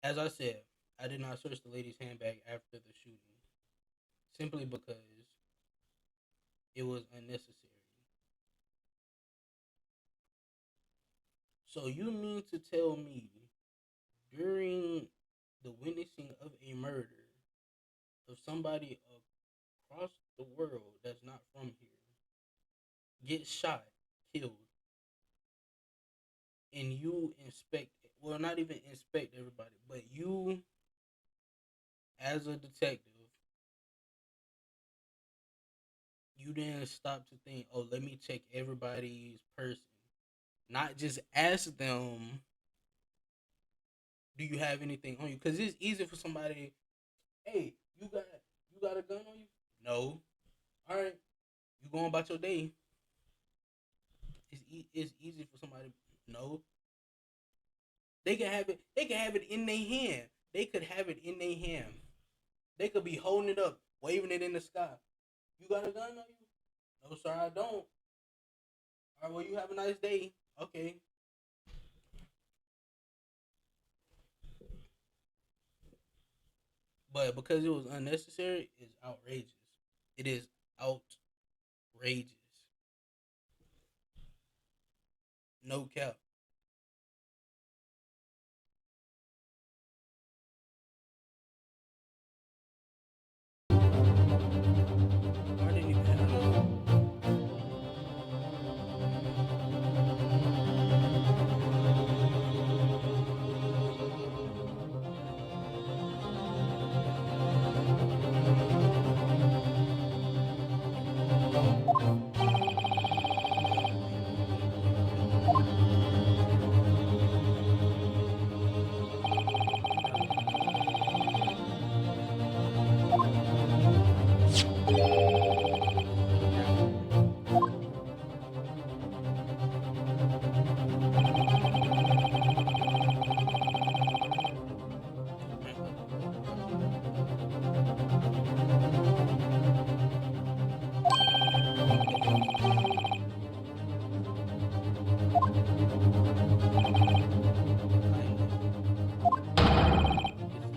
As I said, I did not search the lady's handbag after the shooting, simply because it was unnecessary. So you mean to tell me during the witnessing of a murder of somebody across the world that's not from here gets shot, killed, and you inspect, well, not even inspect everybody, but you, as a detective, you didn't stop to think, oh, let me check everybody's person. Not just ask them, do you have anything on you? Because it's easy for somebody, hey, you got a gun on you? No. All right, you going about your day. It's easy for somebody. No, they can have it. They can have it in their hand. They could have it in their hand. They could be holding it up, waving it in the sky. You got a gun on you? No, sir, I don't. All right, well, you have a nice day. Okay. But because it was unnecessary, it's outrageous. It is outrageous. No cap. I didn't even have it. That's right.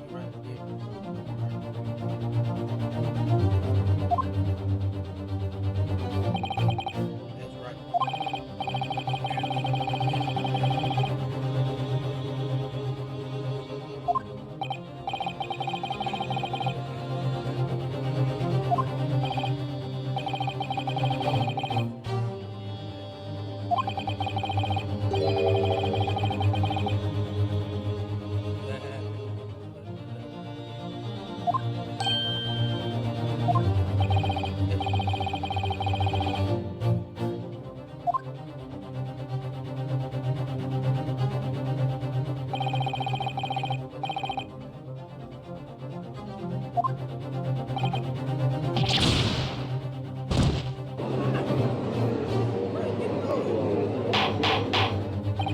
Apparently, that happened. But whatever. That's right. Get low.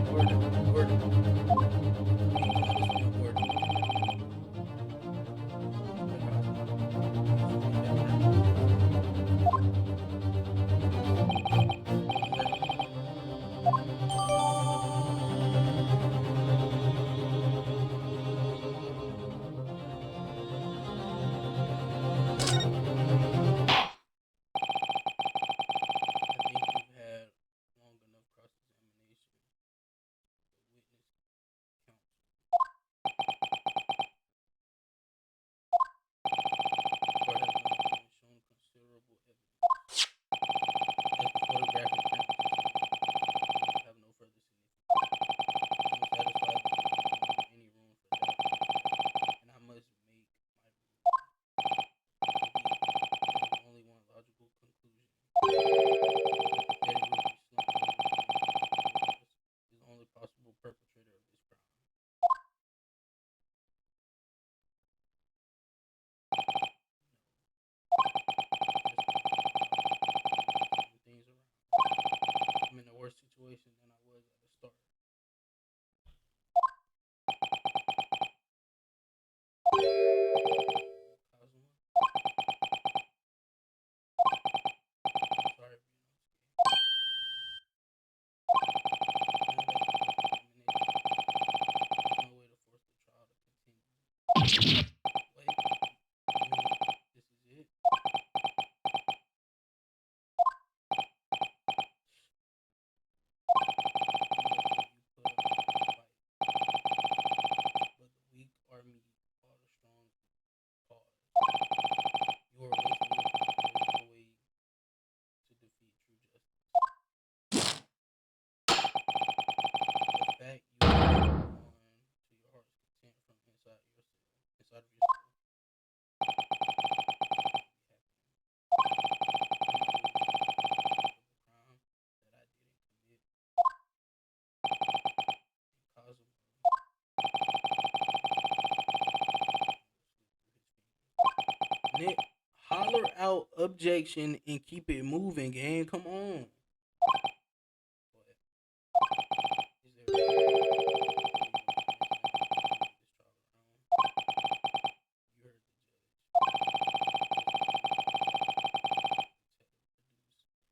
Gordon. Gordon. Hey, honestly, Gordon. That Cosmo. You used to make that turn. Exactly. I think you've had long enough cross examination. The witness counsel. The court has once again shown considerable evidence. As the photographic print presented in this document have no further significance. I must satisfy the court beyond any room for doubt here, and I must make my ruling. Repeat, there is only one logical conclusion. The apathetic rookie slumped over the bench who is the only possible perpetrator of this crime. No, just the one. Turn things around. I'm in a worse situation than I was at the start. Cosmo, I'm sorry, Bruno. Now that the cross examination is complete, there's no way to force the trial to continue. Wait, you mean this is it? Too much of you put up with this fight, but the weak are me, while the strong pause. You are wasting your time. There's no way to defeat true justice. The fact you have held on to your heart's content from inside of your soul. Make me happy. I'm guilty of a crime that I didn't commit, and Cosmo Nick, holler out objection and keep it moving, gang. Come on. But is there really any way to convince him to move this trial around? You heard the judge. Just keep moving. The detective produced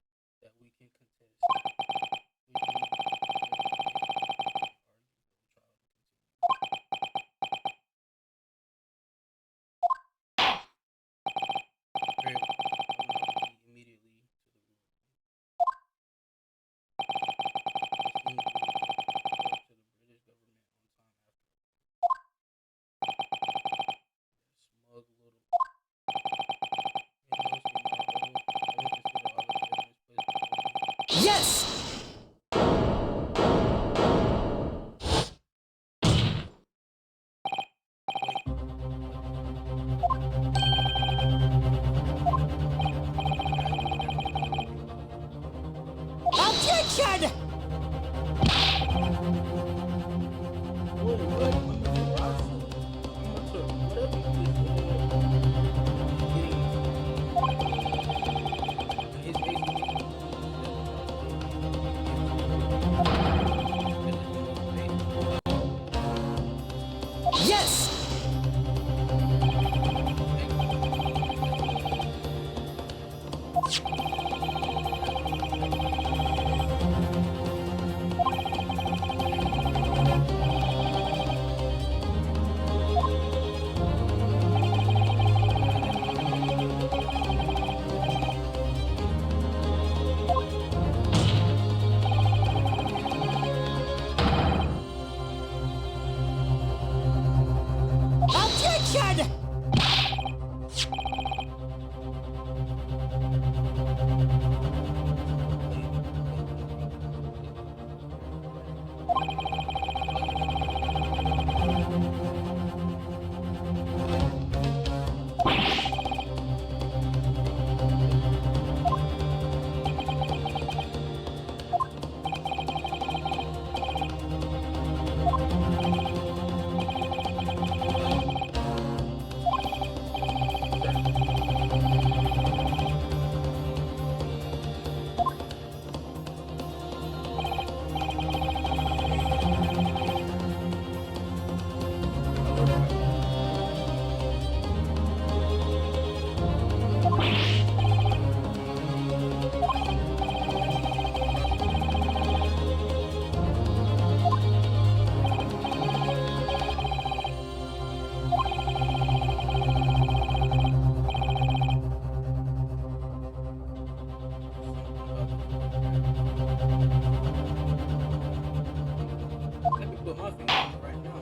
this! Objection! Let me put my finger on it right now.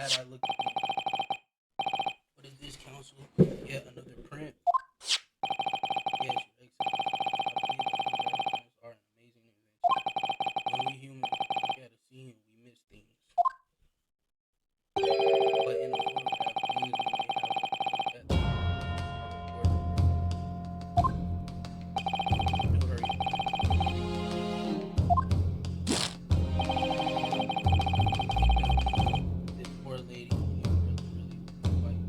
glad I looked. What is this, council? Yet another print. Yes, Your Excellency. I believe the photographs are an amazing invention. When we humans look at a scene, we miss things. But in a photograph, things we may have looked at are recorded. Do hurry. This poor lady really like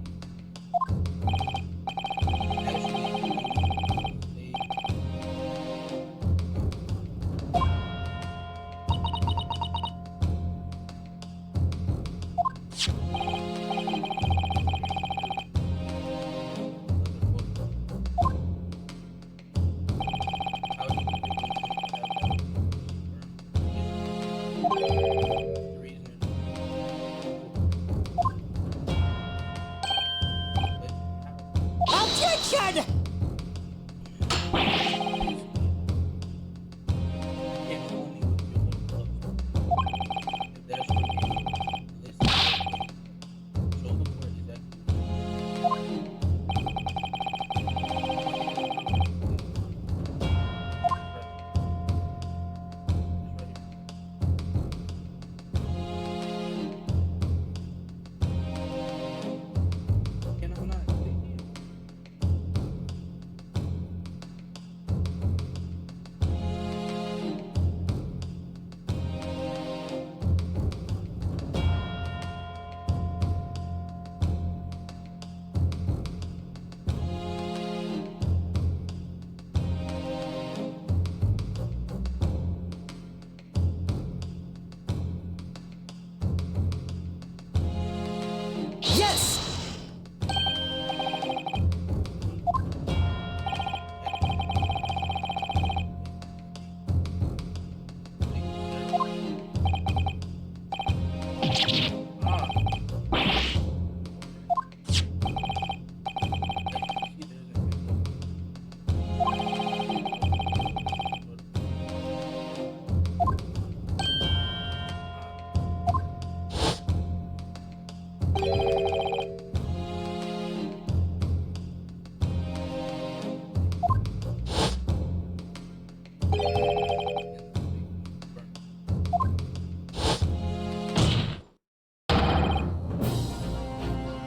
actually Objection! Yes!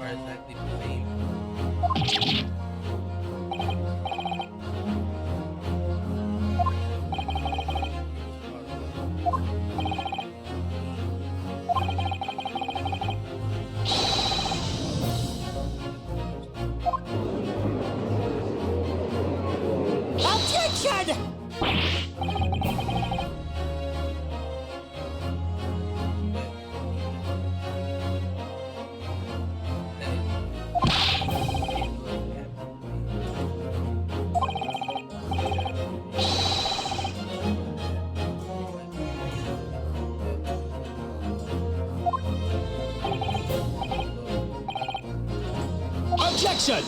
Are exactly the same. Objection! Objection!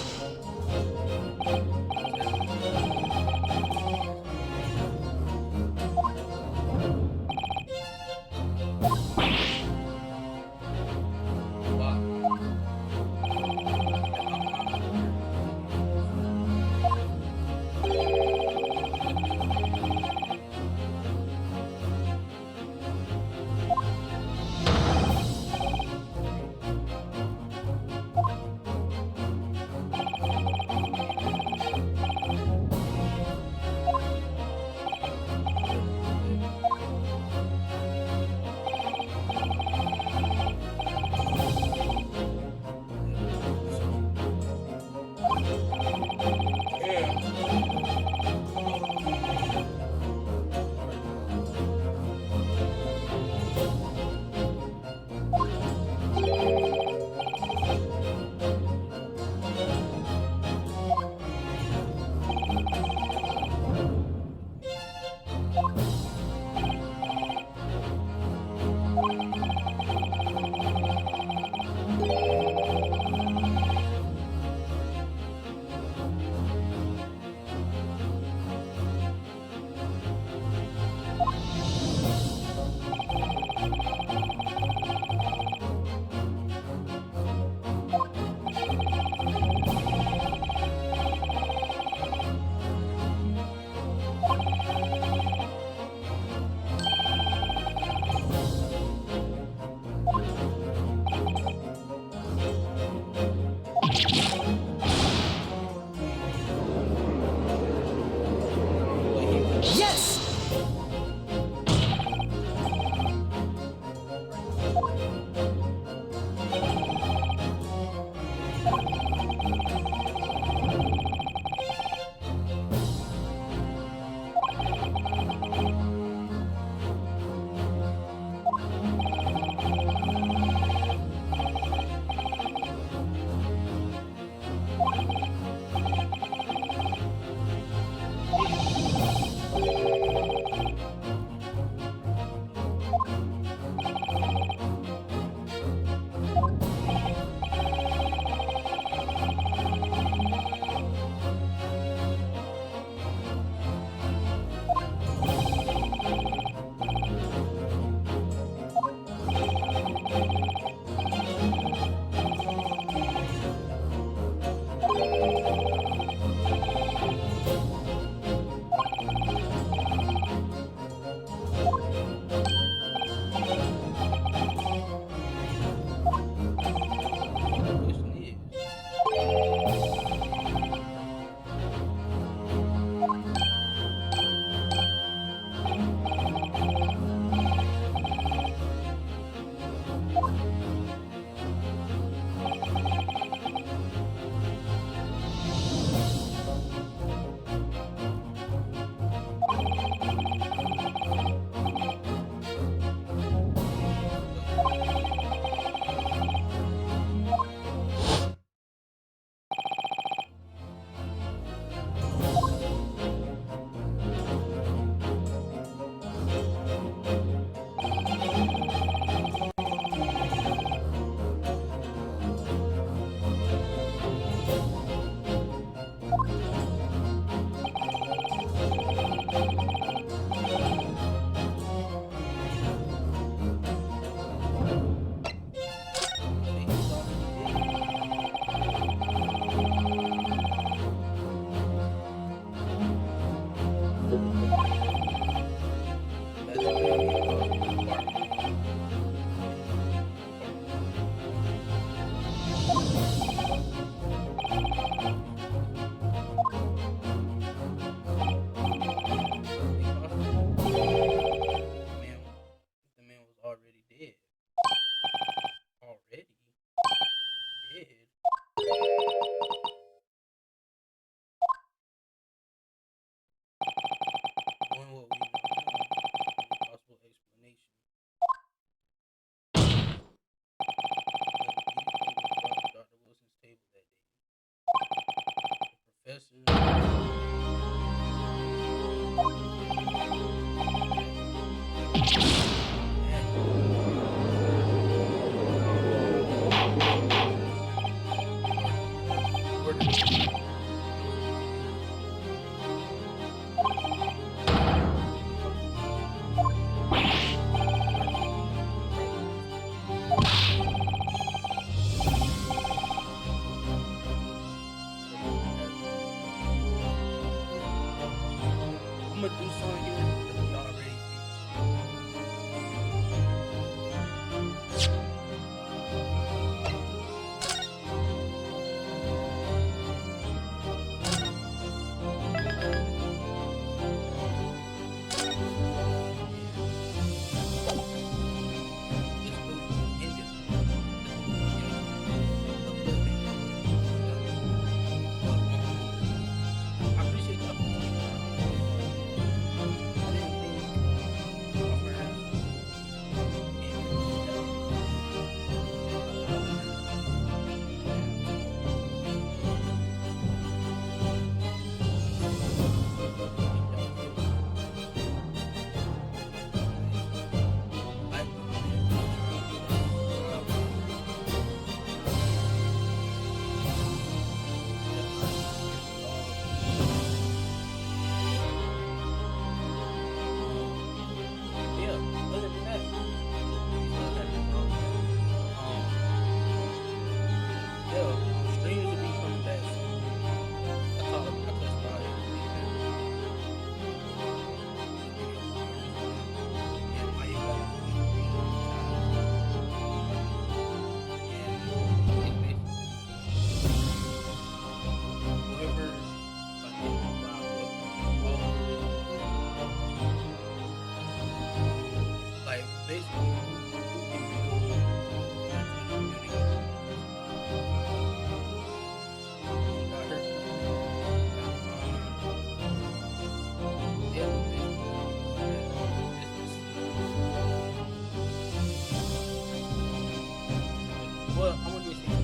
I want this.